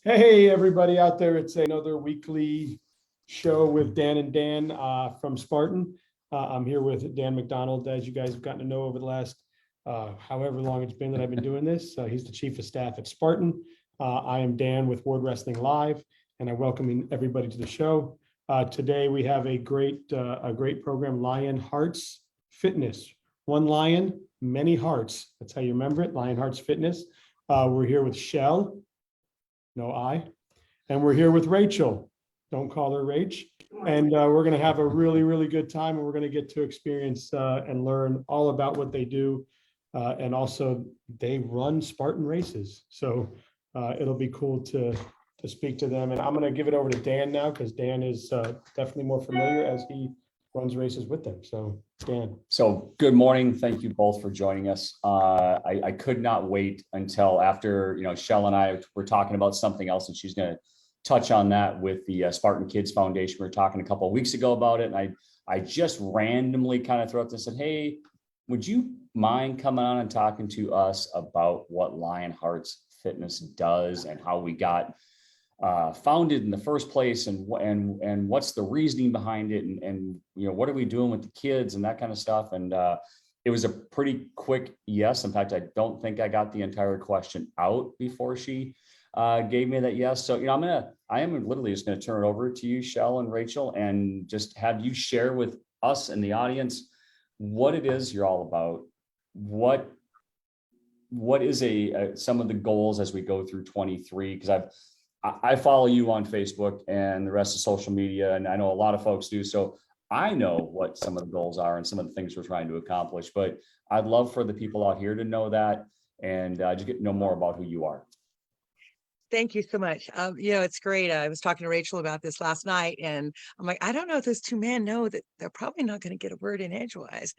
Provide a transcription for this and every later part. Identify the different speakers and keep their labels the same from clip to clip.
Speaker 1: Hey, everybody out there. It's another weekly show with Dan and Dan from Spartan. I'm here with Dan McDonald, as you guys have gotten to know over the last however long it's been that I've been doing this. He's the chief of staff at Spartan. I am Dan with Ward Wrestling Live, and I welcome everybody to the show. Today we have a great program, Lionhearts Fitness. One lion, many hearts. That's how you remember it, Lionhearts Fitness. We're here with Shell. No I. And we're here with Rachel. Don't call her Rach. And we're going to have a really, really good time. And we're going to get to experience and learn all about what they do. And also, they run Spartan races. So it'll be cool to speak to them. And I'm going to give it over to Dan now, because Dan is definitely more familiar as he runs races with them. So Dan.
Speaker 2: So good morning. Thank you both for joining us. I could not wait until after, Shell and I were talking about something else, and she's going to touch on that with the Spartan Kids Foundation. We were talking a couple of weeks ago about it. And I just randomly kind of threw out this and said, hey, would you mind coming on and talking to us about what Lionhearts Fitness does and how we got founded in the first place, and what's the reasoning behind it, and what are we doing with the kids and that kind of stuff. And it was a pretty quick yes. In fact, I don't think I got the entire question out before she gave me that yes. So I am literally just going to turn it over to you, Shell and Rachel, and just have you share with us and the audience what it is you're all about. What is some of the goals as we go through 23, because I follow you on Facebook and the rest of social media, and I know a lot of folks do. So I know what some of the goals are and some of the things we're trying to accomplish, but I'd love for the people out here to know that and just get to know more about who you are.
Speaker 3: Thank you so much. It's great. I was talking to Rachel about this last night, and I'm like, I don't know if those two men know that they're probably not going to get a word in edgewise.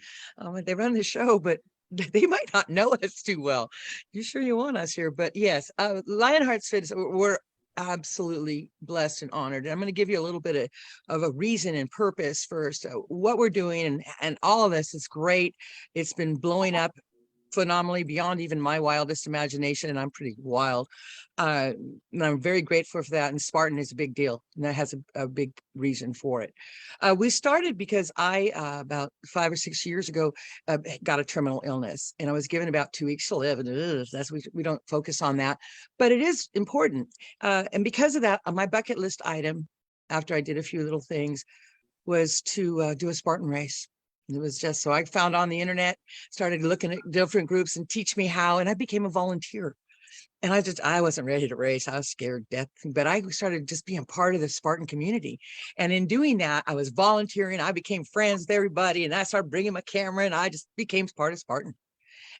Speaker 3: They run the show, but they might not know us too well. You sure you want us here? But yes, Lionhearts Fitness, we're absolutely blessed and honored. And I'm going to give you a little bit of a reason and purpose first. What we're doing and all of this is great. It's been blowing up phenomenally beyond even my wildest imagination, and I'm pretty wild. And I'm very grateful for that. And Spartan is a big deal, and that has a big reason for it. We started because I, about 5 or 6 years ago, got a terminal illness, and I was given about 2 weeks to live. And we don't focus on that, but it is important. And because of that, my bucket list item, after I did a few little things, was to do a Spartan race. It was just so I found on the internet, started looking at different groups and teach me how, and I became a volunteer. And I wasn't ready to race. I was scared to death, but I started just being part of the Spartan community. And in doing that, I was volunteering. I became friends with everybody, and I started bringing my camera, and I just became part of Spartan.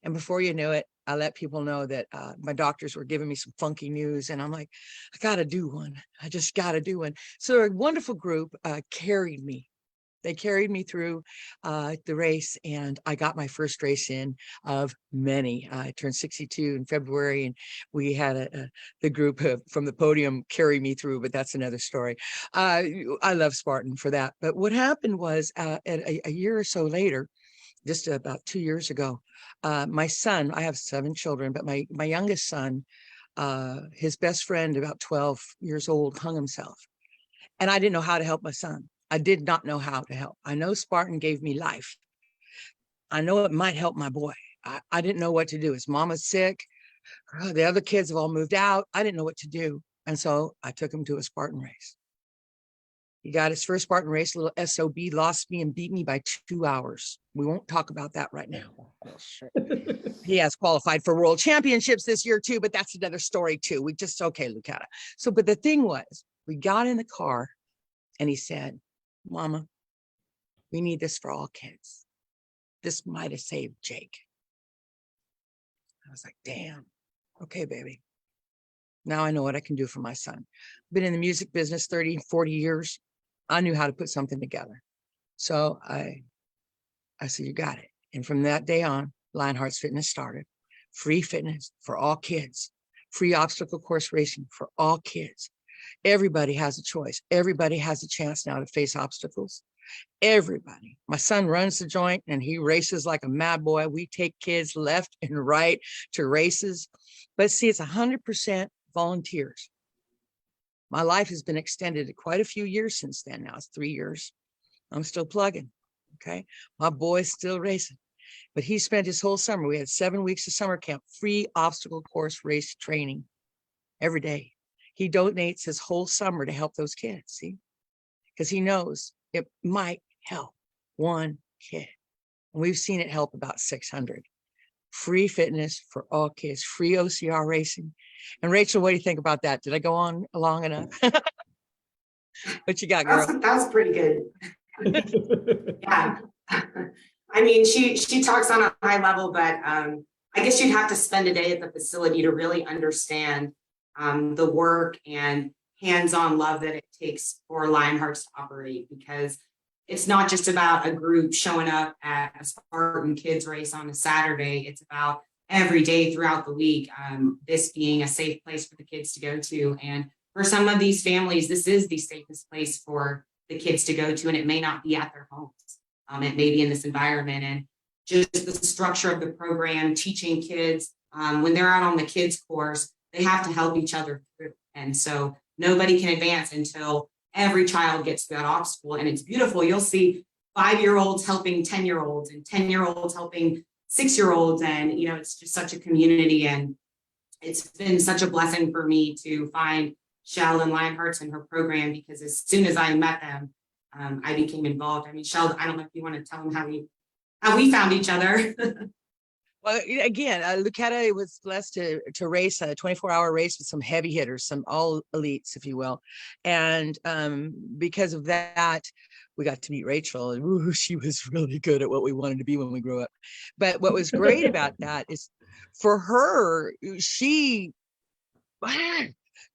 Speaker 3: And before you know it, I let people know that my doctors were giving me some funky news, and I'm like, I got to do one. I just got to do one. So a wonderful group carried me. They carried me through the race, and I got my first race in of many. I turned 62 in February, and we had the group from the podium carry me through, but that's another story. I love Spartan for that. But what happened was a year or so later, just about 2 years ago, my son, I have 7 children, but my youngest son, his best friend, about 12 years old, hung himself. And I didn't know how to help my son. I did not know how to help. I know Spartan gave me life. I know it might help my boy. I didn't know what to do. His mama's sick. The other kids have all moved out. I didn't know what to do. And so I took him to a Spartan race. He got his first Spartan race, little SOB, lost me and beat me by 2 hours. We won't talk about that right now. He has qualified for world championships this year too, but that's another story too. Okay, Luccketta. So, but the thing was, we got in the car and he said, Mama, we need this for all kids. This might have saved Jake. I was like, damn. Okay, baby. Now I know what I can do for my son. Been in the music business 30, 40 years. I knew how to put something together. So I said, you got it. And from that day on, Lionhearts Fitness started. Free fitness for all kids. Free obstacle course racing for all kids. Everybody has a choice. Everybody has a chance now to face obstacles. Everybody. My son runs the joint and he races like a mad boy. We take kids left and right to races. But see, it's 100% volunteers. My life has been extended quite a few years since then. Now it's 3 years. I'm still plugging. Okay. My boy's still racing, but he spent his whole summer. We had 7 weeks of summer camp, free obstacle course race training every day. He donates his whole summer to help those kids, see, because he knows it might help one kid. And we've seen it help about 600. Free fitness for all kids, free OCR racing. And Rachel, what do you think about that? Did I go on long enough? What you got, girl?
Speaker 4: That was pretty good. Yeah. I mean, she talks on a high level, but I guess you'd have to spend a day at the facility to really understand the work and hands-on love that it takes for Lionhearts to operate, because it's not just about a group showing up at a Spartan kids race on a Saturday. It's about every day throughout the week, this being a safe place for the kids to go to. And for some of these families, this is the safest place for the kids to go to, and it may not be at their homes. It may be in this environment, and just the structure of the program, teaching kids when they're out on the kids course, they have to help each other through. And so nobody can advance until every child gets to that obstacle. And it's beautiful. You'll see 5-year-olds helping 10-year-olds and 10-year-olds helping 6-year-olds. And, you know, it's just such a community. And it's been such a blessing for me to find Shell and Lionhearts and her program, because as soon as I met them, I became involved. I mean, Shell, I don't know if you want to tell them how we found each other.
Speaker 3: Well, again, Luccketta was blessed to race a 24-hour race with some heavy hitters, some all elites, if you will. And because of that, we got to meet Rachel, and ooh, she was really good at what we wanted to be when we grew up. But what was great about that is, for her, she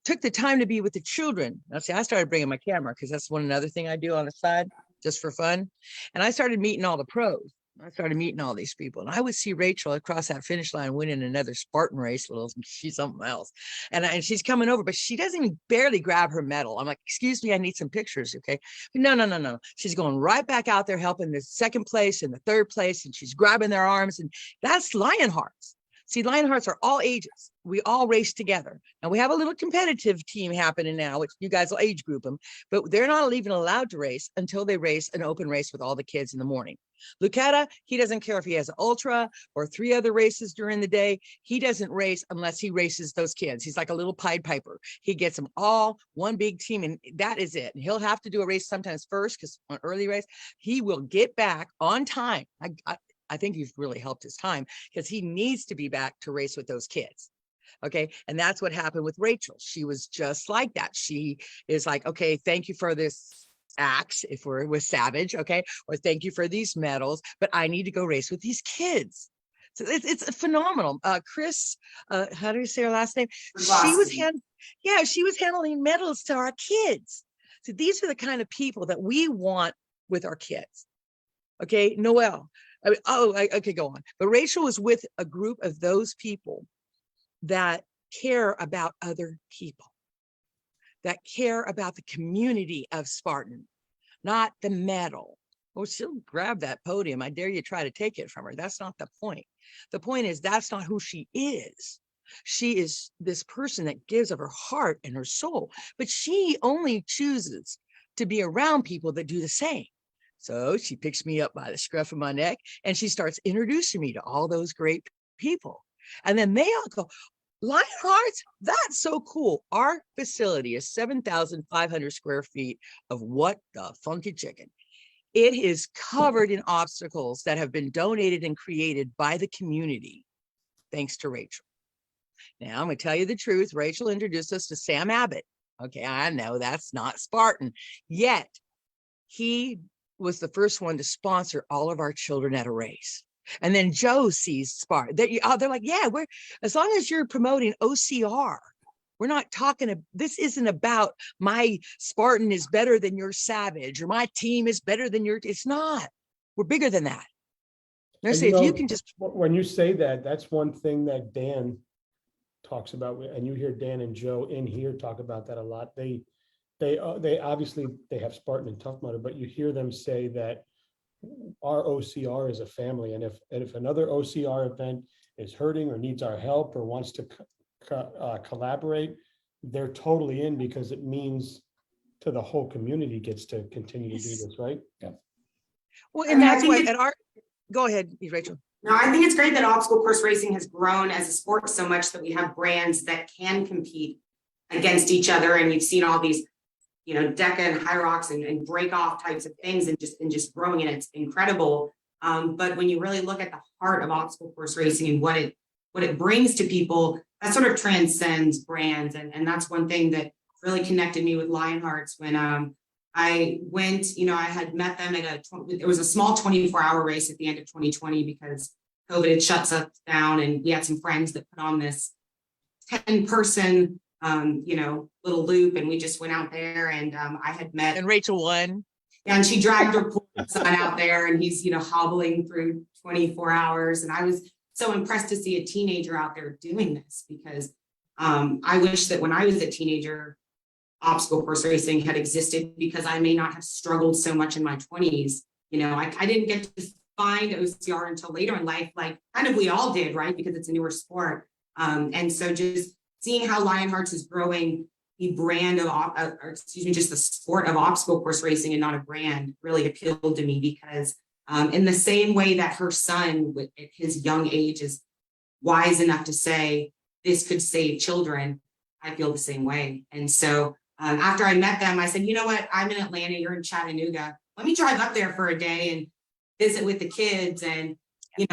Speaker 3: took the time to be with the children. Now, see, I started bringing my camera because that's another thing I do on the side just for fun. And I started meeting all the pros. I started meeting all these people, and I would see Rachel across that finish line winning another Spartan race. She's something else. And she's coming over, but she doesn't even barely grab her medal. I'm like, excuse me, I need some pictures. Okay. No. She's going right back out there helping the second place and the third place. And she's grabbing their arms, and that's Lionhearts. See, Lionhearts are all ages. We all race together. And we have a little competitive team happening now, which you guys will age group them, but they're not even allowed to race until they race an open race with all the kids in the morning. Luccketta, he doesn't care if he has an ultra or 3 other races during the day. He doesn't race unless he races those kids. He's like a little Pied Piper. He gets them all one big team, and that is it. And he'll have to do a race sometimes first, because on early race, he will get back on time. I think he's really helped his time, because he needs to be back to race with those kids. Okay. And that's what happened with Rachel. She was just like that. She is like, okay, thank you for this axe, if we're with Savage, okay, or thank you for these medals, but I need to go race with these kids. So it's phenomenal. Chris, how do you say her last name? She was handling medals to our kids. So these are the kind of people that we want with our kids. Okay, Noelle. I could go on, but Rachel was with a group of those people that care about other people, that care about the community of Spartan, not the medal. Well, she'll grab that podium. I dare you try to take it from her. That's not the point. The point is, that's not who she is. She is this person that gives of her heart and her soul, but she only chooses to be around people that do the same. So she picks me up by the scruff of my neck, and she starts introducing me to all those great people. And then they all go, Lionhearts, that's so cool. Our facility is 7,500 square feet of what the funky chicken. It is covered in obstacles that have been donated and created by the community, thanks to Rachel. Now, I'm going to tell you the truth. Rachel introduced us to Sam Abbott. Okay, I know that's not Spartan, yet he was the first one to sponsor all of our children at a race. And then Joe sees Spartan. They're like, yeah, we're, as long as you're promoting OCR, we're not talking, this isn't about my Spartan is better than your Savage, or my team is better than your, it's not. We're bigger than that. They say, if you can just.
Speaker 1: When you say that, that's one thing that Dan talks about, and you hear Dan and Joe in here talk about that a lot. They obviously, they have Spartan and Tough Mudder, but you hear them say that our OCR is a family, and if another OCR event is hurting or needs our help or wants to collaborate, they're totally in because it means to the whole community gets to continue to do
Speaker 3: Yes.
Speaker 1: this, right?
Speaker 3: Well,
Speaker 4: I
Speaker 3: and
Speaker 4: mean, I
Speaker 3: that's
Speaker 4: think
Speaker 3: why
Speaker 4: it-
Speaker 3: at our, go ahead, Rachel.
Speaker 4: No, I think it's great that obstacle course racing has grown as a sport so much that we have brands that can compete against each other. And you've seen all these, DECA and High Rocks and break off types of things and just growing, and it's incredible. But when you really look at the heart of obstacle course racing and what it brings to people, that sort of transcends brands. And that's one thing that really connected me with Lionhearts when I went, I had met them it was a small 24-hour race at the end of 2020 because COVID had shut us down, and we had some friends that put on this 10-person, little loop, and we just went out there, and I had met.
Speaker 3: And Rachel won.
Speaker 4: And she dragged her poor son out there, and he's, hobbling through 24 hours. And I was so impressed to see a teenager out there doing this because I wish that when I was a teenager, obstacle course racing had existed because I may not have struggled so much in my 20s. I didn't get to find OCR until later in life, like kind of we all did, right? Because it's a newer sport. And so just seeing how Lionhearts is growing the brand of, just the sport of obstacle course racing and not a brand really appealed to me because in the same way that her son at his young age is wise enough to say, this could save children, I feel the same way. And so after I met them, I said, you know what, I'm in Atlanta, you're in Chattanooga. Let me drive up there for a day and visit with the kids. And,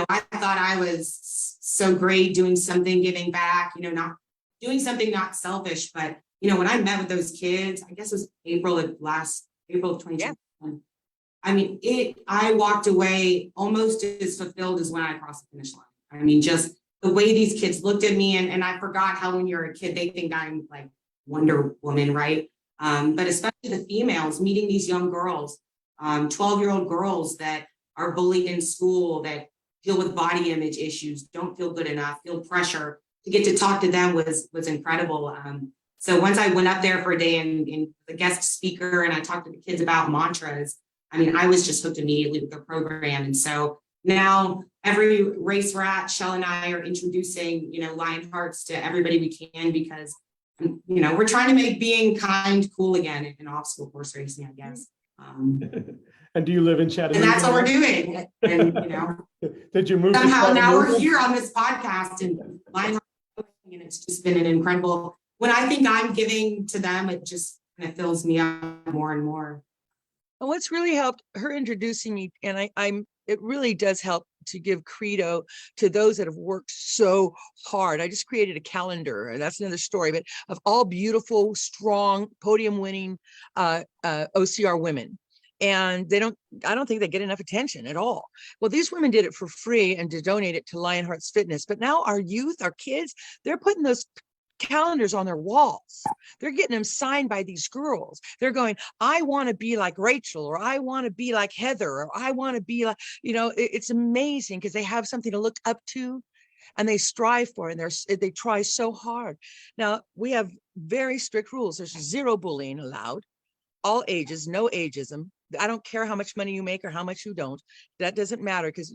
Speaker 4: I thought I was so great doing something, giving back, not doing something not selfish. But, when I met with those kids, I guess it was April of 2021. Yeah. I mean, I walked away almost as fulfilled as when I crossed the finish line. I mean, just the way these kids looked at me, and I forgot how when you're a kid, they think I'm like Wonder Woman, right? But especially the females, meeting these young girls, 12-year-old girls that are bullied in school, that deal with body image issues, don't feel good enough, feel pressure. To get to talk to them was incredible. So once I went up there for a day and the guest speaker, and I talked to the kids about mantras, I mean, I was just hooked immediately with the program. And so now every race we're at, Shell and I are introducing, Lionhearts to everybody we can because, we're trying to make being kind cool again in obstacle course racing, I guess.
Speaker 1: And do you live in Chattanooga?
Speaker 4: And that's what we're doing. And,
Speaker 1: Did you move
Speaker 4: somehow
Speaker 1: to
Speaker 4: now we're
Speaker 1: Chattanooga?
Speaker 4: here on this podcast and Lionhearts, and it's just been an incredible, when I think I'm giving to them, it just kind of fills me up more and more.
Speaker 3: And what's really helped her introducing me, and it really does help to give credo to those that have worked so hard. I just created a calendar, and that's another story, but of all beautiful, strong, podium-winning OCR women. And I don't think they get enough attention at all. Well, these women did it for free and to donate it to Lionhearts Fitness. But now our youth, our kids, they're putting those calendars on their walls. They're getting them signed by these girls. They're going, I want to be like Rachel, or I want to be like Heather, or I want to be like, it's amazing because they have something to look up to and they strive for, and they try so hard. Now we have very strict rules. There's zero bullying allowed, all ages, no ageism. I don't care how much money you make or how much you don't. That doesn't matter because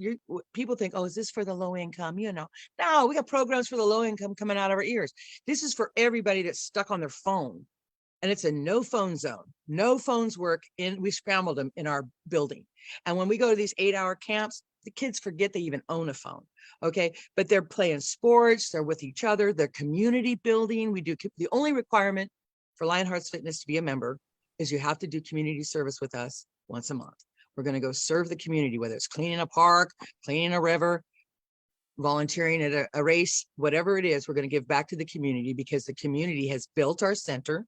Speaker 3: people think, oh, is this for the low income? No, we got programs for the low income coming out of our ears. This is for everybody that's stuck on their phone. And it's a no phone zone. No phones work we scrambled them in our building. And when we go to these 8-hour camps, the kids forget they even own a phone. Okay. But they're playing sports. They're with each other. They're community building. The only requirement for Lionhearts Fitness to be a member is you have to do community service with us once a month. We're going to go serve the community, whether it's cleaning a park, cleaning a river, volunteering at a race, whatever it is, we're going to give back to the community because the community has built our center.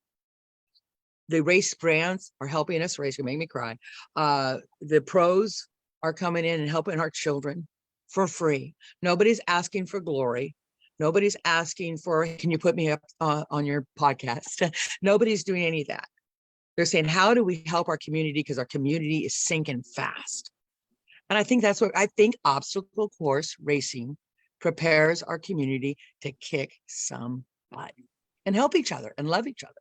Speaker 3: The race brands are helping us race. You make me cry. The pros are coming in and helping our children for free. Nobody's asking for glory. Nobody's asking for, can you put me up on your podcast? Nobody's doing any of that. They're saying, how do we help our community? Because our community is sinking fast. And I think that's what I think obstacle course racing prepares our community to kick some butt and help each other and love each other.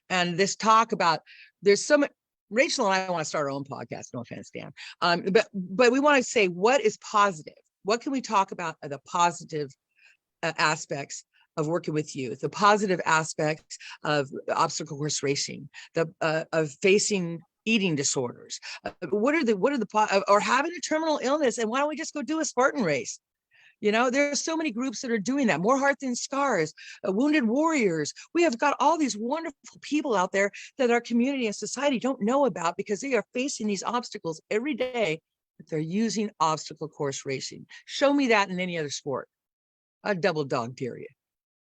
Speaker 3: And this talk about, there's so much, Rachel and I want to start our own podcast, no offense, Dan. But we want to say, what is positive? What can we talk about the positive aspects of working with youth, the positive aspects of obstacle course racing, of facing eating disorders. What are the or having a terminal illness, and why don't we just go do a Spartan race? You know, there's so many groups that are doing that. More Heart Than Scars, Wounded Warriors. We have got all these wonderful people out there that our community and society don't know about because they are facing these obstacles every day, but they're using obstacle course racing. Show me that in any other sport. A double dog dare you.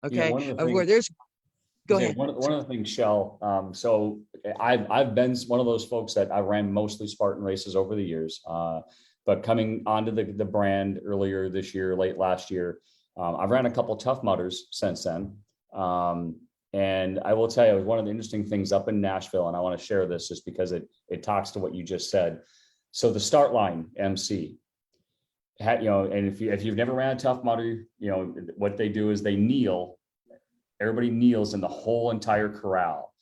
Speaker 3: Okay,
Speaker 2: one of the
Speaker 3: where
Speaker 2: things,
Speaker 3: there's, go ahead.
Speaker 2: one of the things, Shell. So I've been one of those folks that I ran mostly Spartan races over the years. But coming onto the brand earlier this year, late last year, I've ran a couple Tough Mudders since then. And I will tell you, it was one of the interesting things up in Nashville, and I want to share this just because it talks to what you just said. So the start line MC, and if you've never ran a Tough Mudder, what they do is they kneel. Everybody kneels in the whole entire corral,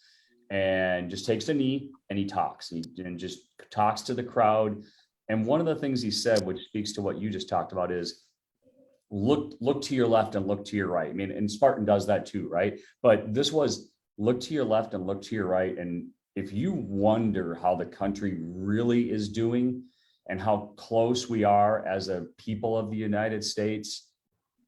Speaker 2: and just takes a knee and he talks. He just talks to the crowd. And one of the things he said, which speaks to what you just talked about, is look to your left and look to your right. I mean, and Spartan does that too, right? But this was look to your left and look to your right. And if you wonder how the country really is doing and how close we are as a people of the United States,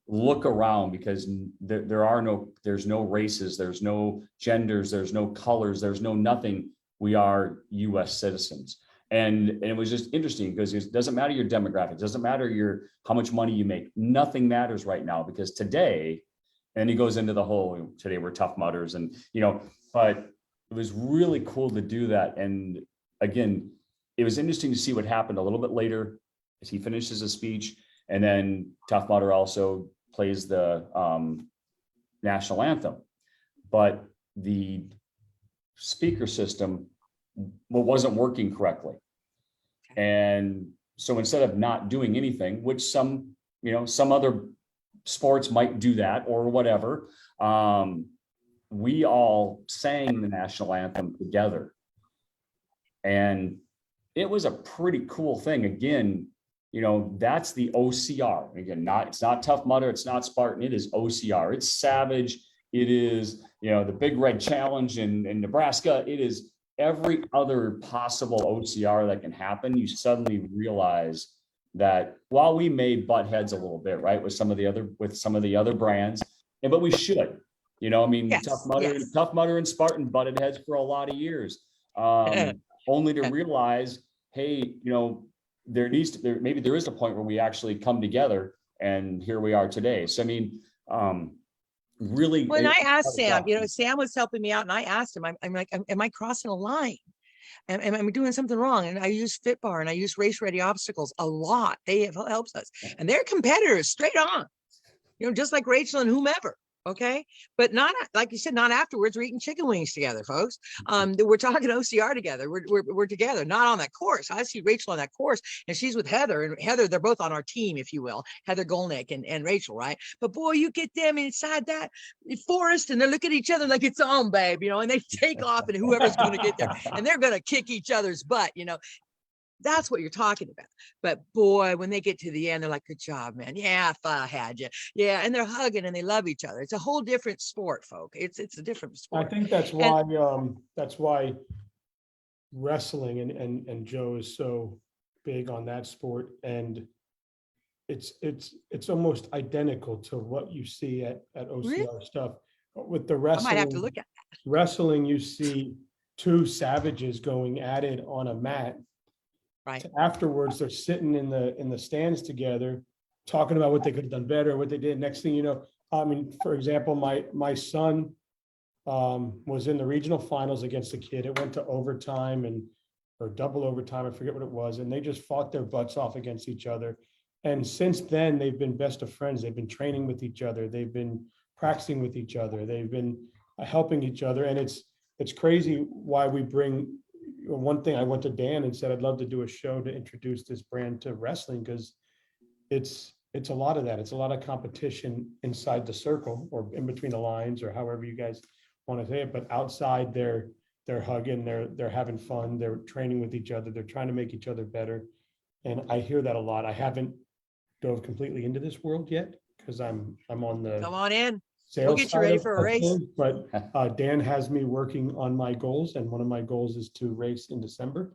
Speaker 2: look around, because there's no races, there's no genders, there's no colors, there's no nothing. We are US citizens. And it was just interesting because it doesn't matter your demographics, doesn't matter how much money you make. Nothing matters right now, because today, and he goes into the whole, today we're Tough Mudders, and but it was really cool to do that. And again, it was interesting to see what happened a little bit later as he finishes his speech, and then Tough Mudder also plays the national anthem, but the speaker system wasn't working correctly. And so instead of not doing anything, which some other sports might do that or whatever, we all sang the national anthem together. And it was a pretty cool thing. Again, that's the OCR. Again, it's not Tough Mudder, it's not Spartan, it is OCR. It's savage. It is, the Big Red Challenge in Nebraska. It is every other possible OCR that can happen. You suddenly realize that while we may butt heads a little bit, right, with some of the other brands, but we should,
Speaker 3: Yes,
Speaker 2: Tough Mudder and Spartan butted heads for a lot of years, only to realize, hey, maybe there is a point where we actually come together, and here we are today. So really.
Speaker 3: When I asked Sam, Sam was helping me out, and I asked him, I'm like, am I crossing a line? Am I doing something wrong? And I use Fitbar and I use Race Ready Obstacles a lot. They have helped us, and they're competitors straight on, just like Rachel and whomever. Okay, but not, like you said, not afterwards. We're eating chicken wings together, folks. We're talking OCR together. We're together, not on that course. I see Rachel on that course, and she's with Heather. And Heather, they're both on our team, if you will. Heather Golnick and Rachel, right? But boy, you get them inside that forest, and they look at each other like it's on, babe, and they take off, and whoever's going to get there, and they're going to kick each other's butt, That's what you're talking about. But boy, when they get to the end, they're like, good job, man. Yeah, I had you. Yeah. And they're hugging and they love each other. It's a whole different sport, folk. It's a different sport.
Speaker 1: I think that's why wrestling and Joe is so big on that sport. And it's almost identical to what you see at OCR really? Stuff. With the wrestling,
Speaker 3: I might have to look at that.
Speaker 1: Wrestling, you see two savages going at it on a mat.
Speaker 3: Right.
Speaker 1: Afterwards, they're sitting in the stands together, talking about what they could have done better, what they did. Next thing you know, for example, my son was in the regional finals against a kid. It went to overtime or double overtime. I forget what it was. And they just fought their butts off against each other. And since then, they've been best of friends. They've been training with each other. They've been practicing with each other. They've been helping each other. And it's crazy why we bring. One thing, I went to Dan and said, I'd love to do a show to introduce this brand to wrestling, because it's a lot of that. It's a lot of competition inside the circle or in between the lines, or however you guys want to say it. But outside, they're hugging, they're having fun, they're training with each other, they're trying to make each other better. And I hear that a lot. I haven't dove completely into this world yet because I'm on the
Speaker 3: come on in.
Speaker 1: sales
Speaker 3: get you
Speaker 1: side
Speaker 3: ready
Speaker 1: of
Speaker 3: for a race.
Speaker 1: things, but Dan has me working on my goals, and one of my goals is to race in December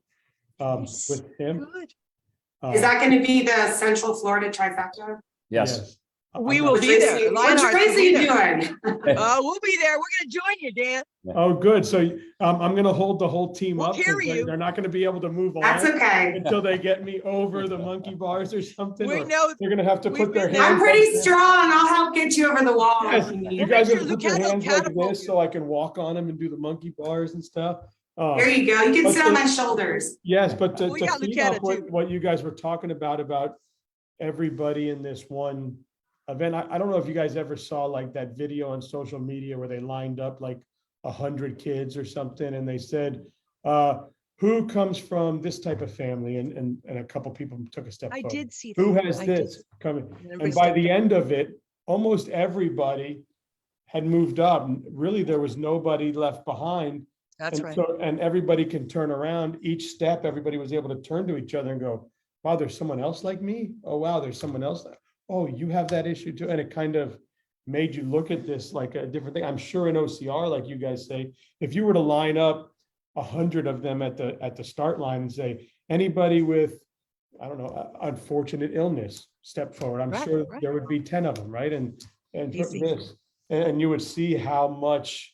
Speaker 3: Nice.
Speaker 1: with him.
Speaker 3: Good.
Speaker 4: Is that going to be the Central Florida trifecta?
Speaker 2: Yes.
Speaker 3: We
Speaker 1: I'm
Speaker 3: will
Speaker 1: not-
Speaker 3: be there.
Speaker 4: Which
Speaker 3: Lionhearts
Speaker 4: race
Speaker 3: will
Speaker 4: are
Speaker 3: be
Speaker 4: you
Speaker 3: there.
Speaker 4: doing?
Speaker 3: We'll be there. We're gonna join you, Dan.
Speaker 1: Oh, good. So I'm going to hold the whole team
Speaker 3: We'll
Speaker 1: up because
Speaker 3: carry you.
Speaker 1: they're not going to be able to move
Speaker 4: That's
Speaker 1: on
Speaker 4: okay.
Speaker 1: until they get me over the monkey bars or something.
Speaker 3: We
Speaker 1: or
Speaker 3: know.
Speaker 1: They're going to have to
Speaker 3: we've
Speaker 1: put their
Speaker 3: been
Speaker 1: hands.
Speaker 3: there.
Speaker 4: I'm pretty
Speaker 1: like this.
Speaker 4: strong. I'll help get you over the wall.
Speaker 1: Yes,
Speaker 4: if you need.
Speaker 1: you guys
Speaker 3: Make
Speaker 1: have
Speaker 3: sure
Speaker 1: to put your
Speaker 3: Luccketta
Speaker 1: hands like
Speaker 3: catapult
Speaker 1: this
Speaker 3: you.
Speaker 1: so I can walk on them and do the monkey bars and stuff.
Speaker 4: There you go. You can
Speaker 1: But
Speaker 4: sit on
Speaker 1: the-
Speaker 4: my shoulders.
Speaker 1: Yes, but
Speaker 3: We
Speaker 1: to
Speaker 3: got
Speaker 1: feed
Speaker 3: Luccketta
Speaker 1: off what,
Speaker 3: too.
Speaker 1: what you guys were talking about everybody in this one event. I don't know if you guys ever saw like that video on social media where they lined up like 100 kids or something, and they said, who comes from this type of family? And a couple people took a step
Speaker 3: I
Speaker 1: forward.
Speaker 3: did see that.
Speaker 1: Who has
Speaker 3: I did.
Speaker 1: this coming? And
Speaker 3: Everybody
Speaker 1: by
Speaker 3: stepped
Speaker 1: the
Speaker 3: up.
Speaker 1: end of it, almost everybody had moved up. Really, there was nobody left behind.
Speaker 3: That's
Speaker 1: And
Speaker 3: right.
Speaker 1: so, and everybody can turn around each step. Everybody was able to turn to each other and go, wow, there's someone else like me. Oh, wow, there's someone else. Oh, you have that issue too. And it kind of made you look at this like a different thing. I'm sure in OCR, like you guys say, if you were to line up 100 of them at the start line and say, anybody with, I don't know, unfortunate illness, step forward. I'm
Speaker 3: Right,
Speaker 1: sure
Speaker 3: right.
Speaker 1: there would be 10 of them, right? And
Speaker 3: Easy.
Speaker 1: this, and you would see how much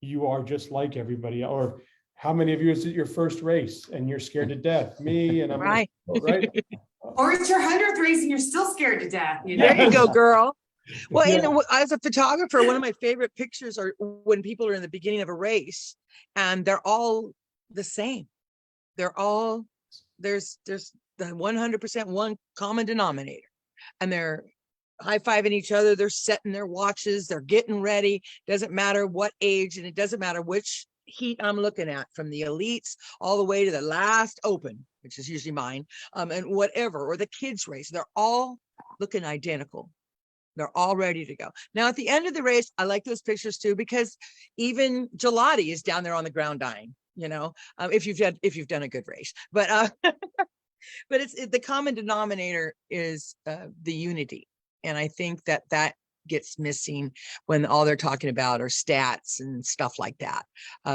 Speaker 1: you are just like everybody, or how many of you is it your first race and you're scared to death? Me, and I'm gonna-
Speaker 3: Right.
Speaker 1: right.
Speaker 4: Or it's your 100th race and you're still scared to death. You know?
Speaker 3: There you go,
Speaker 1: Yes.
Speaker 3: girl. Well,
Speaker 1: Yeah.
Speaker 3: and as a photographer, one of my favorite pictures are when people are in the beginning of a race and they're all the same. They're all, there's the 100% one common denominator, and they're high-fiving each other. They're setting their watches. They're getting ready. Doesn't matter what age, and it doesn't matter which heat I'm looking at, from the elites all the way to the last open, which is usually mine, and whatever, or the kids race. They're all looking identical. They're all ready to go. Now, at the end of the race, I like those pictures too, because even Gelati is down there on the ground dying, you know, if you've done a good race, but but it's the common denominator is the unity. And I think that gets missing when all they're talking about are stats and stuff like that.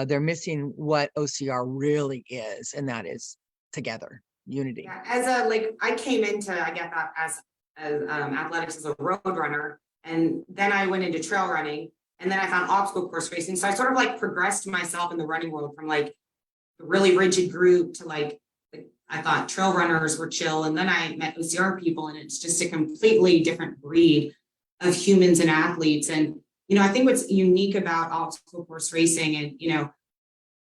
Speaker 3: They're missing what OCR really is, and that is together, unity.
Speaker 4: Yeah, I came into, I get that as athletics as a road runner, and then I went into trail running, and then I found obstacle course racing. So I sort of like progressed myself in the running world from like a really rigid group to like I thought trail runners were chill, and then I met OCR people, and it's just a completely different breed of humans and athletes. And you know, I think what's unique about obstacle course racing, and you know,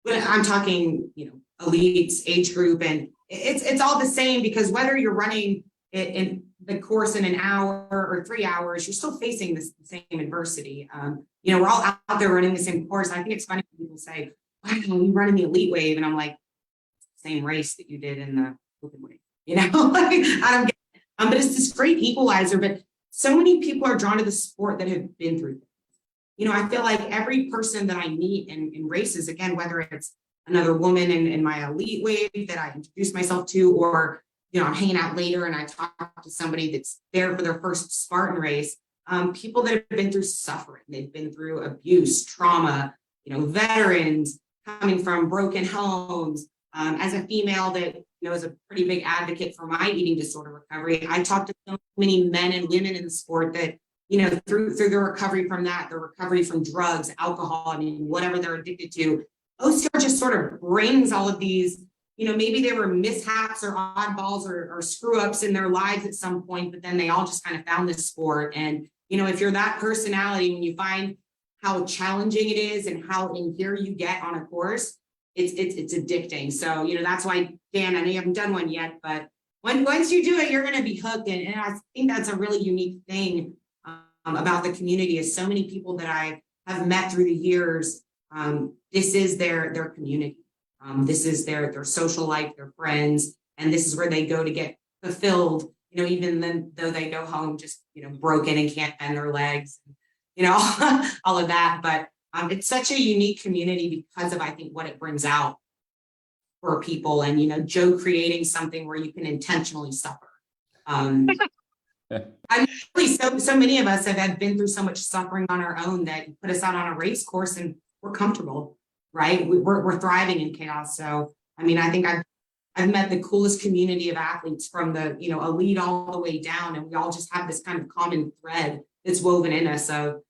Speaker 4: when I'm talking, you know, elites, age group, and it's all the same, because whether you're running in the course in an hour or 3 hours, you're still facing the same adversity. You know, we're all out there running the same course. I think it's funny when people say, "Wow, you running the elite wave," and I'm like, same race that you did in the open wave. You know, like, I don't get it. But it's this great equalizer. But so many people are drawn to the sport that have been through things. You know, I feel like every person that I meet in races, again, whether it's another woman in my elite wave that I introduce myself to, or, you know, I'm hanging out later and I talk to somebody that's there for their first Spartan race, people that have been through suffering, they've been through abuse, trauma, you know, veterans coming from broken homes. As a female that, you know, is a pretty big advocate for my eating disorder recovery, I talk to so many men and women in the sport that, you know, through the recovery from that, the recovery from drugs, alcohol, I mean, whatever they're addicted to, OCR just sort of brings all of these, you know, maybe they were mishaps or oddballs or screw ups in their lives at some point, but then they all just kind of found this sport. And, you know, if you're that personality, when you find how challenging it is and how in here you get on a course, it's addicting. So, you know, that's why, Dan, I know you haven't done one yet, but once you do it, you're going to be hooked. And I think that's a really unique thing about the community, is so many people that I have met through the years. This is their community. This is their social life, their friends, and this is where they go to get fulfilled, you know, even then, though they go home just, you know, broken and can't bend their legs, you know, all of that. But it's such a unique community because of, I think, what it brings out for people. And, you know, Joe creating something where you can intentionally suffer. I'm really so many of us have been through so much suffering on our own that put us out on a race course and we're comfortable, right? We're thriving in chaos. So I mean, I think I've met the coolest community of athletes from the, elite all the way down, and we all just have this kind of common thread that's woven in us of,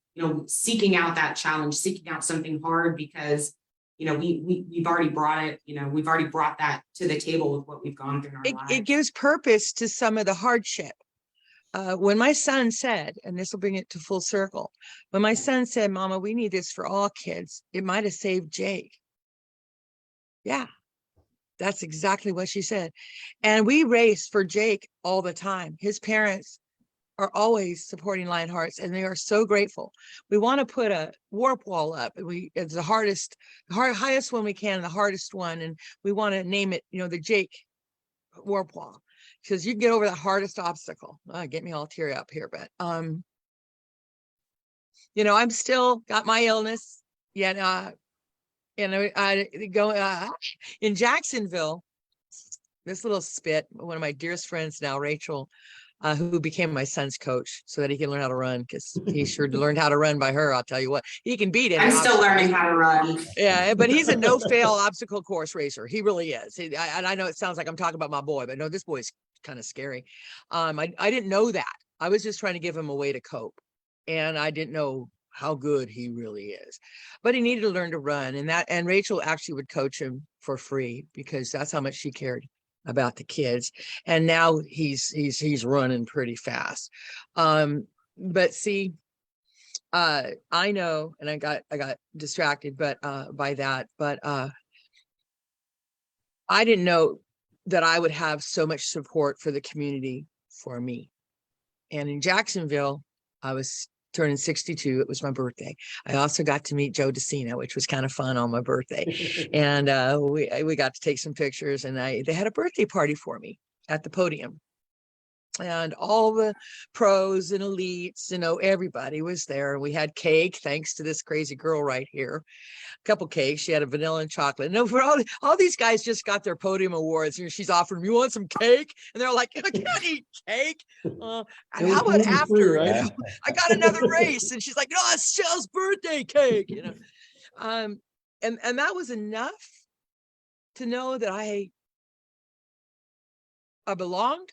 Speaker 4: seeking out that challenge, seeking out something hard because, we've already brought it, we've already brought that to the table with what we've gone through in our lives.
Speaker 3: It gives purpose to some of the hardship. When my son said, and this will bring it to full circle, when my son said, Mama, we need this for all kids, it might have saved Jake. Yeah, that's exactly what she said. And we race for Jake all the time. His parents are always supporting Lionhearts, and they are so grateful. We want to put a warp wall up. It's the highest one we can, the hardest one, and we want to name it, the Jake warp wall, because you can get over the hardest obstacle. Get me all teary up here, but I'm still got my illness. Yet, I go in Jacksonville. This little spit, one of my dearest friends now, Rachel, who became my son's coach so that he can learn how to run, because he sure learned how to run by her. I'll tell you what, he can beat it.
Speaker 4: I'm still learning how to run.
Speaker 3: Yeah, but he's a no-fail obstacle course racer. He really is. And I know it sounds like I'm talking about my boy, but no, this boy's kind of scary. I didn't know that. I was just trying to give him a way to cope, and I didn't know how good he really is. But he needed to learn to run, and Rachel actually would coach him for free because that's how much she cared about the kids. And now he's running pretty fast. But see, I know, and I got distracted, but by that, but I didn't know that I would have so much support for the community for me. And in Jacksonville, I was turning 62. It was my birthday. I also got to meet Joe DeCina, which was kind of fun on my birthday. And we got to take some pictures, and they had a birthday party for me at the podium. And all the pros and elites, everybody was there. We had cake, thanks to this crazy girl right here. A couple cakes. She had a vanilla and chocolate. No, for all these guys just got their podium awards. She's offering, you want some cake? And they're like, I can't eat cake. How about after?
Speaker 1: Right?
Speaker 3: I got another race. And she's like, no, it's Shell's birthday cake. And that was enough to know that I belonged.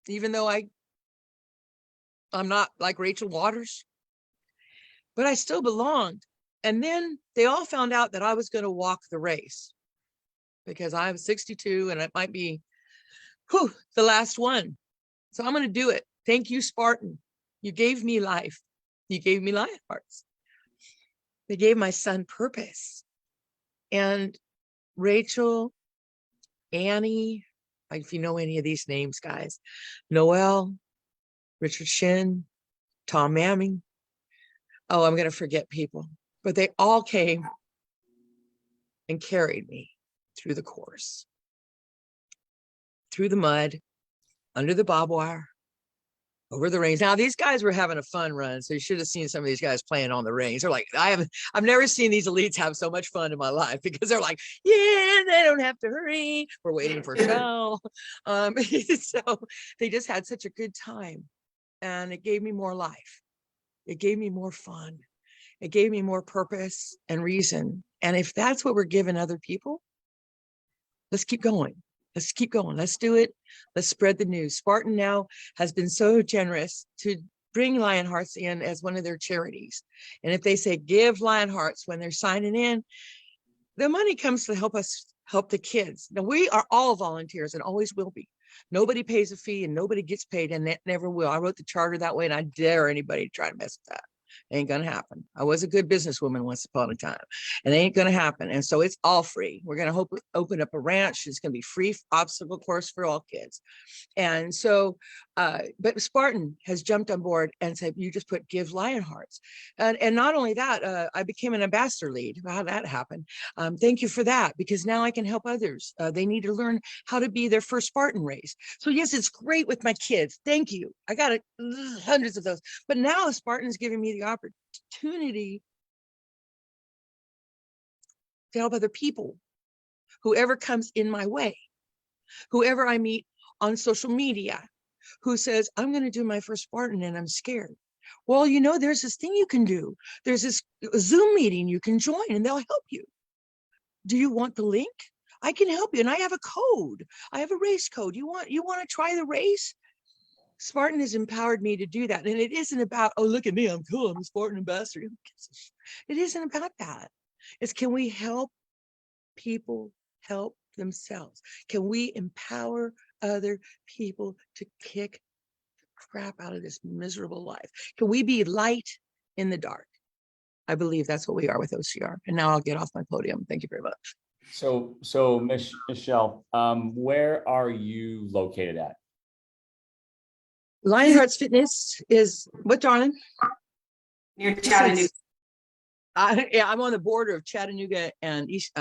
Speaker 3: Even though I'm not like Rachel Waters, but I still belonged. And then they all found out that I was going to walk the race because I was 62 and it might be the last one. So I'm going to do it. Thank you, Spartan. You gave me life. You gave me Lionhearts. They gave my son purpose. And Rachel, Annie, if you know any of these names, guys, Noel, Richard Shin, Tom Mamming. Oh, I'm going to forget people, but they all came and carried me through the course, through the mud, under the barbed wire, over the rings. Now these guys were having a fun run, so you should have seen some of these guys playing on the rings. They're like, I've never seen these elites have so much fun in my life, because they're like, yeah, they don't have to hurry. We're waiting for show. So they just had such a good time, and it gave me more life. It gave me more fun. It gave me more purpose and reason. And if that's what we're giving other people, let's keep going. Let's keep going. Let's do it. Let's spread the news. Spartan now has been so generous to bring Lionhearts in as one of their charities. And if they say give Lionhearts when they're signing in, the money comes to help us help the kids. Now, we are all volunteers and always will be. Nobody pays a fee and nobody gets paid, and that never will. I wrote the charter that way, and I dare anybody to try to mess with that. Ain't gonna happen. I was a good businesswoman once upon a time, and it ain't gonna happen. And so it's all free. We're gonna open up a ranch. It's gonna be free obstacle course for all kids. And so, but Spartan has jumped on board and said, you just put give Lionhearts. And not only that, I became an ambassador lead. How that happened. Thank you for that, because now I can help others. They need to learn how to be their first Spartan race. So yes, it's great with my kids. Thank you. I got hundreds of those. But now Spartan's giving me the opportunity to help other people, whoever comes in my way, whoever I meet on social media, who says, I'm going to do my first Spartan and I'm scared. Well, there's this thing you can do. There's this Zoom meeting you can join and they'll help you. Do you want the link? I can help you. And I have a code. I have a race code. You want to try the race? Spartan has empowered me to do that. And it isn't about, oh, look at me, I'm cool, I'm a Spartan ambassador. It isn't about that. It's, can we help people help themselves? Can we empower other people to kick the crap out of this miserable life? Can we be light in the dark? I believe that's what we are with OCR. And now I'll get off my podium. Thank you very much.
Speaker 2: So Michele, where are you located at?
Speaker 3: Lionhearts Fitness is what, darling?
Speaker 4: Near Chattanooga.
Speaker 3: Yeah, I'm on the border of Chattanooga and East.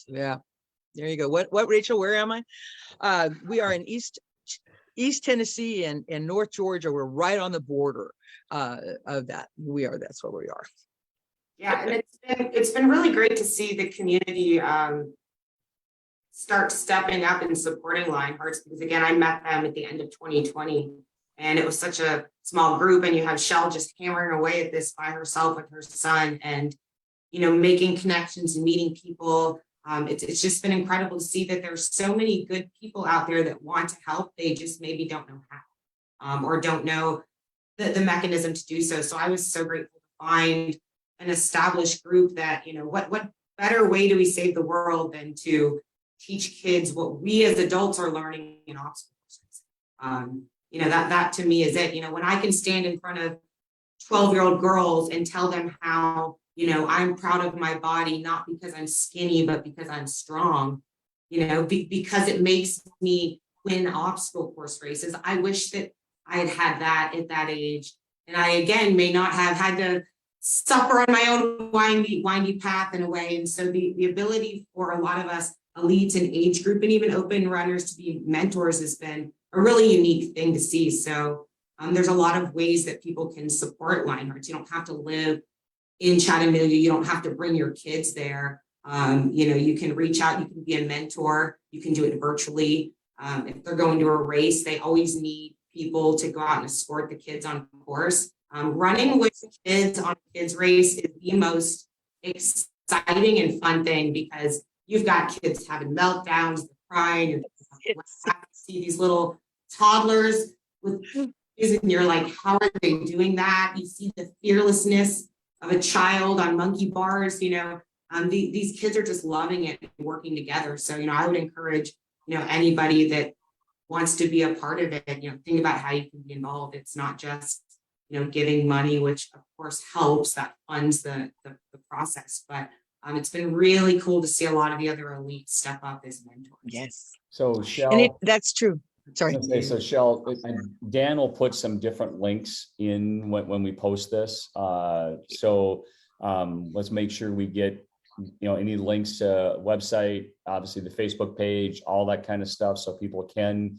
Speaker 3: Yeah, there you go. What, Rachel? Where am I? We are in East Tennessee and North Georgia. We're right on the border of that. That's where we are.
Speaker 4: Yeah, and it's been really great to see the community start stepping up and supporting Lionhearts, because again, I met them at the end of 2020 and it was such a small group, and you have Shell just hammering away at this by herself with her son, and making connections and meeting people. It's just been incredible to see that there's so many good people out there that want to help. They just maybe don't know how, or don't know the mechanism to do so. So I was so grateful to find an established group that, what better way do we save the world than to teach kids what we as adults are learning in obstacle courses. That to me is it. When I can stand in front of 12-year-old girls and tell them how, I'm proud of my body, not because I'm skinny, but because I'm strong, because it makes me win obstacle course races. I wish that I had that at that age. And I, again, may not have had to suffer on my own windy path in a way. And so the ability for a lot of us elites and age group and even open runners to be mentors has been a really unique thing to see. So there's a lot of ways that people can support Lionhearts. You don't have to live in Chattanooga. You don't have to bring your kids there. You can reach out, you can be a mentor, you can do it virtually. If they're going to a race, they always need people to go out and escort the kids on course. Running with kids on a kids race is the most exciting and fun thing, because you've got kids having meltdowns, crying, and see these little toddlers with shoes, and you're like, how are they doing that? You see the fearlessness of a child on monkey bars. These kids are just loving it and working together. So I would encourage anybody that wants to be a part of it, think about how you can be involved. It's not just giving money, which of course helps, that funds the process, but it's been really cool to see a lot of the other elites step up as mentors.
Speaker 3: Yes.
Speaker 2: So Shell,
Speaker 3: that's true. Sorry.
Speaker 2: So Shell, Dan will put some different links in when we post this. So let's make sure we get any links to website, obviously the Facebook page, all that kind of stuff, so people can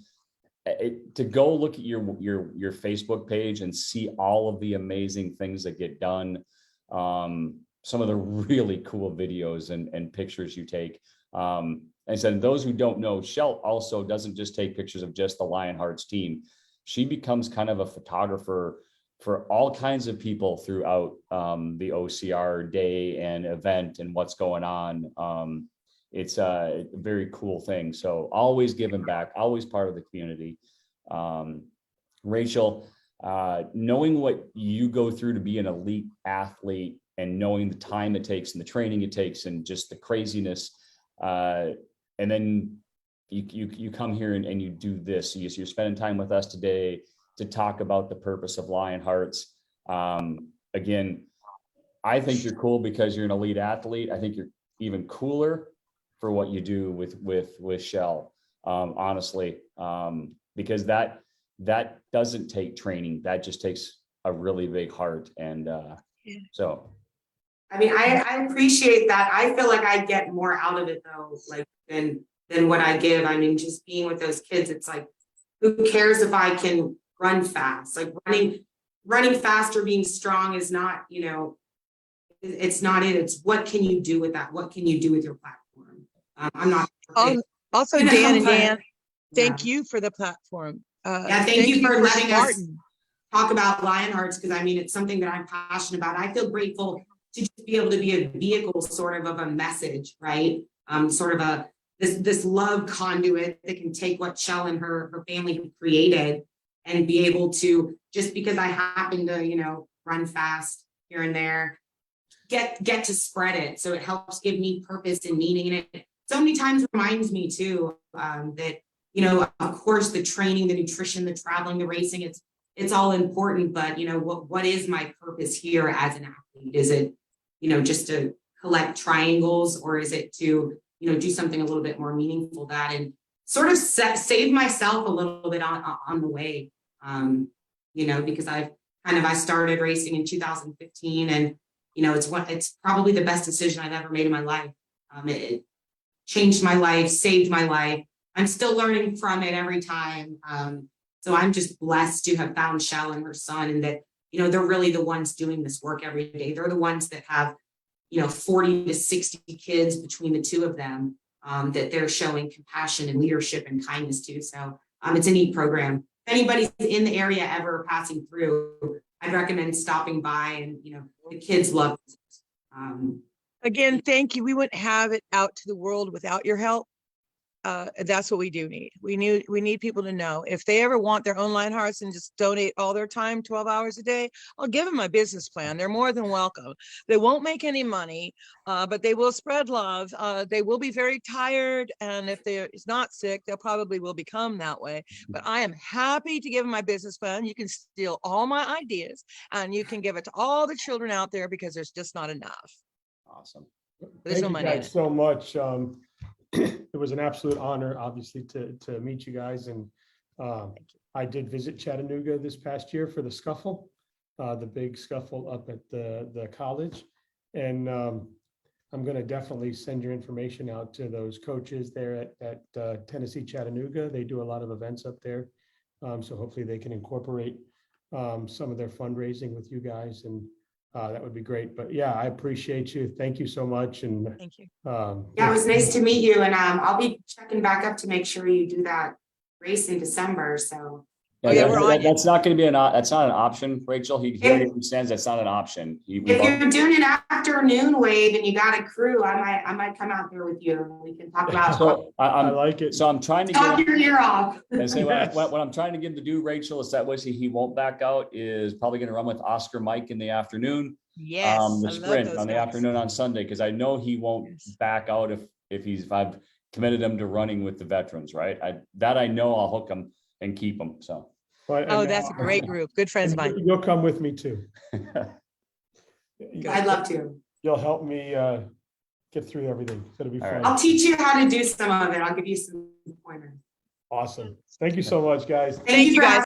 Speaker 2: to go look at your Facebook page and see all of the amazing things that get done. Some of the really cool videos and pictures you take. And so those who don't know, Shell also doesn't just take pictures of just the Lionhearts team. She becomes kind of a photographer for all kinds of people throughout the OCR day and event and what's going on. It's a very cool thing. So always giving back, always part of the community. Rachel, knowing what you go through to be an elite athlete, and knowing the time it takes and the training it takes and just the craziness, and then you come here and you do this. You're spending time with us today to talk about the purpose of Lionhearts. Again, I think you're cool because you're an elite athlete. I think you're even cooler for what you do with Shell, honestly, because that doesn't take training. That just takes a really big heart. And so.
Speaker 4: I mean, I appreciate that. I feel like I get more out of it though, like than what I give. I mean, just being with those kids, it's like, who cares if I can run fast? Like running faster, being strong is not, it's not it. It's what can you do with that? What can you do with your platform? I'm not.
Speaker 3: Also, Dan and Dan, thank you for the platform.
Speaker 4: Yeah, thank you for letting us
Speaker 3: Spartan.
Speaker 4: talk about Lionhearts, because I mean, it's something that I'm passionate about. I feel grateful to just be able to be a vehicle sort of a message, right? Sort of this love conduit that can take what Shell and her family have created and be able to, just because I happen to, you know, run fast here and there, get to spread it. So it helps give me purpose and meaning. And it so many times reminds me too, that, you know, of course, the training, the nutrition, the traveling, the racing, it's all important, but you know, what is my purpose here as an athlete? Is it, you know, just to collect triangles, or is it to, you know, do something a little bit more meaningful that, and sort of save myself a little bit on the way, you know, because I started racing in 2015, and you know, it's probably the best decision I've ever made in my life. It changed my life, saved my life. I'm still learning from it every time. So I'm just blessed to have found Shell and her son, and that, you know, they're really the ones doing this work every day. They're the ones that have, you know, 40 to 60 kids between the two of them, that they're showing compassion and leadership and kindness to. So it's a neat program. If anybody's in the area ever passing through, I'd recommend stopping by, and, you know, the kids love it.
Speaker 3: Again, thank you. We wouldn't have it out to the world without your help. That's what we do need. We need people to know if they ever want their own Lionhearts and just donate all their time, 12 hours a day, I'll give them my business plan. They're more than welcome. They won't make any money, but they will spread love. They will be very tired. And if they're not sick, they'll probably will become that way. But I am happy to give them my business plan. You can steal all my ideas and you can give it to all the children out there, because there's just not enough.
Speaker 2: Awesome.
Speaker 3: There's
Speaker 1: Thank
Speaker 3: no
Speaker 1: you
Speaker 3: money in
Speaker 1: guys
Speaker 3: it.
Speaker 1: so much. It was an absolute honor, obviously, to meet you guys. And I did visit Chattanooga this past year for the scuffle, the big scuffle up at the college. And I'm going to definitely send your information out to those coaches there at Tennessee Chattanooga. They do a lot of events up there. So hopefully they can incorporate some of their fundraising with you guys, and that would be great. But yeah, I appreciate you. Thank you so much. And
Speaker 3: Thank you.
Speaker 4: Yeah, it was nice to meet you, and I'll be checking back up to make sure you do that race in December. So
Speaker 3: Oh, yeah, we're on it.
Speaker 2: That's not going to be that's not an option, Rachel. He already understands that's not an option.
Speaker 4: if you're doing an afternoon wave and you got a crew, I might come out there with you, and we can talk about
Speaker 2: So
Speaker 1: I like it.
Speaker 2: So I'm trying to
Speaker 4: talk
Speaker 2: get
Speaker 4: your ear off.
Speaker 2: and say what I'm trying to get him to do, Rachel, is that was he won't back out, is probably going to run with Oscar Mike in the afternoon.
Speaker 3: Yes.
Speaker 2: The
Speaker 3: I love
Speaker 2: sprint
Speaker 3: those
Speaker 2: on the
Speaker 3: guys.
Speaker 2: afternoon on Sunday, because I know he won't
Speaker 3: Yes.
Speaker 2: back out if I've committed him to running with the veterans, right? I know I'll hook him and keep him. So.
Speaker 3: Oh, that's a great group. Good friends of mine.
Speaker 1: You'll come with me too.
Speaker 4: I'd love to.
Speaker 1: You'll help me get through everything. It'll be
Speaker 2: All
Speaker 1: fun.
Speaker 2: right.
Speaker 4: I'll teach you how to do some of it. I'll give you some pointers.
Speaker 1: Awesome. Thank you so much, guys.
Speaker 3: Thank you,
Speaker 4: for
Speaker 3: guys.